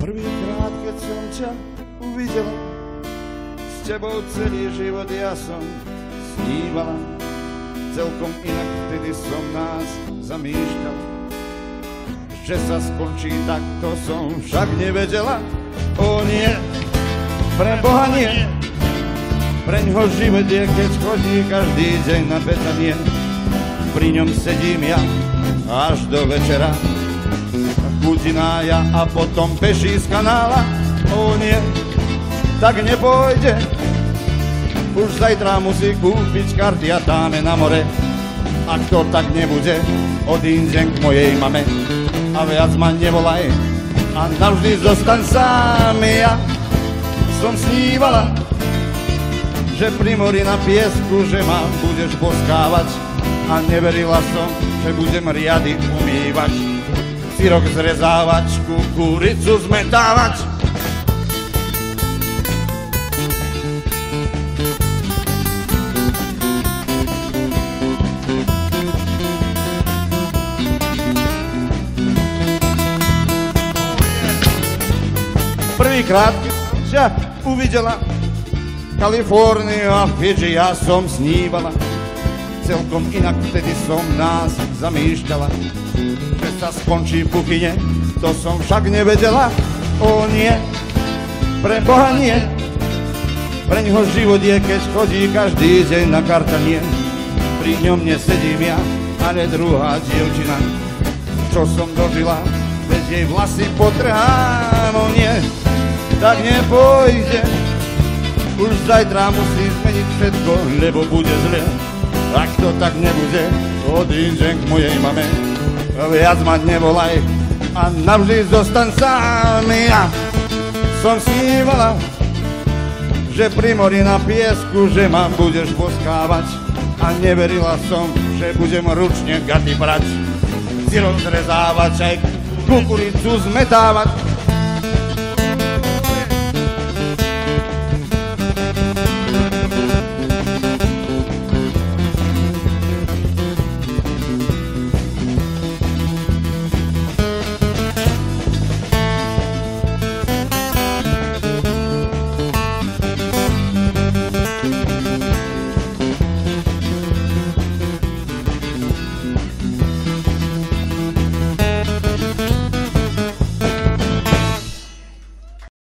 Prvýkrát, keď som ťa uvidela, s tebou celý život ja som snívala. Celkom inak vtedy som nás zamýšľal. Že sa skončí, tak to som však nevedela. O nie, pre Boha nie. Preňho život je, keď chodí každý deň na betanie. Pri ňom sedím ja až do večera. Chutiná ja a potom peší z kanála. O nie, tak nepôjde. Už zajtra musí kúpiť karty a dáme na more. Ak to tak nebude, odídem k mojej mame. A viac ma nevolaj a navždy zostaň sám. Ja som snívala, že pri mori na piesku, že ma budeš boskávať. A neverila som, že budem riady umývať, syrok zrezávať, kukuricu zmetávať. Prvýkrát, keď som ťa uvidela, Kaliforniu a Fidži ja som snívala. Celkom inak vtedy som nás zamýšľala. Že sa skončí v kuchyne, to som však nevedela. O nie, pre Boha nie. Preňho život je, keď chodí každý deň na kartanie. Pri ňom nesedím ja, ale druhá dievčina. Čo som dožila, veď jej vlasy potrhám. O nie, tak nepôjde. Už zajtra musí zmeniť všetko, lebo bude zle. Ak to tak nebude, odídem k mojej mame. Viac ma nevolaj a navždy zostaň sám. Ja som snívala, že pri mori na piesku, že ma budeš boskávať. A neverila som, že budem ručne gaty brať, syrok zrezávať, aj kukuricu zmetávať.